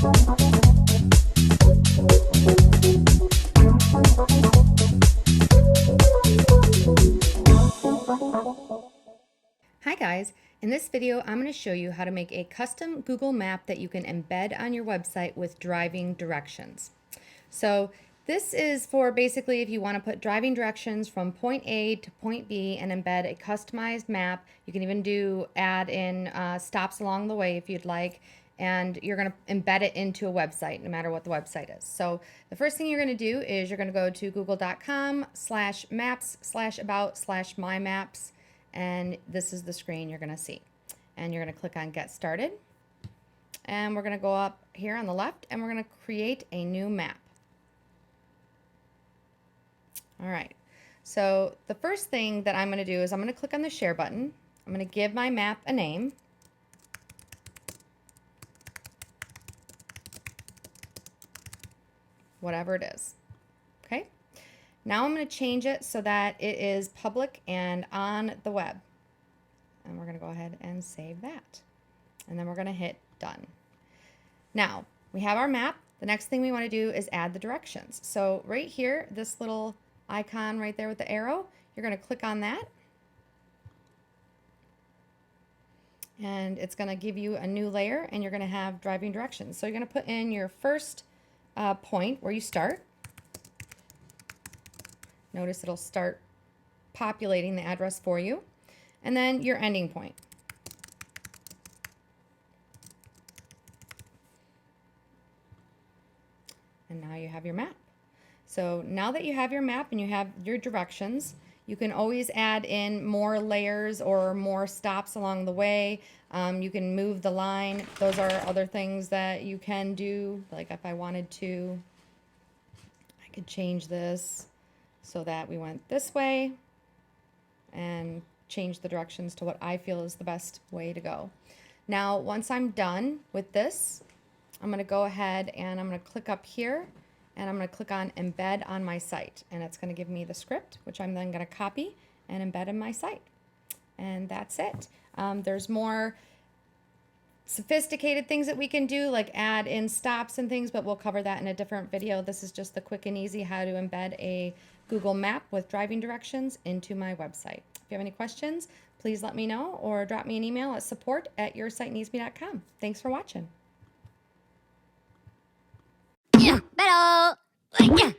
Hi guys, in this video I'm going to show you how to make a custom Google map that you can embed on your website with driving directions. So this is for basically if you want to put driving directions from point A to point B and embed a customized map. You can even add in stops along the way if you'd like, and you're going to embed it into a website no matter what the website is. So the first thing you're going to do is you're going to go to google.com/maps/about/mymaps, and this is the screen you're going to see. And you're going to click on Get Started. And we're going to go up here on the left and we're going to create a new map. All right. So the first thing that I'm going to do is I'm going to click on the Share button. I'm going to give my map a name. Whatever it is. Okay. Now I'm going to change it so that it is public and on the web. And we're going to go ahead and save that. And then we're going to hit done. Now we have our map. The next thing we want to do is add the directions. So right here, this little icon right there with the arrow, you're going to click on that. And it's going to give you a new layer and you're going to have driving directions. So you're going to put in your first point where you start. Notice it'll start populating the address for you. And then your ending point. And now you have your map. So now that you have your map and you have your directions, you can always add in more layers or more stops along the way. You can move the line. Those are other things that you can do. Like if I wanted to, I could change this so that we went this way and change the directions to what I feel is the best way to go. Now, once I'm done with this, I'm going to go ahead and I'm going to click up here and I'm going to click on Embed on my site. And it's going to give me the script, which I'm then going to copy and embed in my site. And that's it. There's more sophisticated things that we can do, like add in stops and things, but we'll cover that in a different video. This is just the quick and easy how to embed a Google map with driving directions into my website. If you have any questions, please let me know or drop me an email at support@yoursiteneedsme.com. Thanks for watching. Yeah, pero, yeah.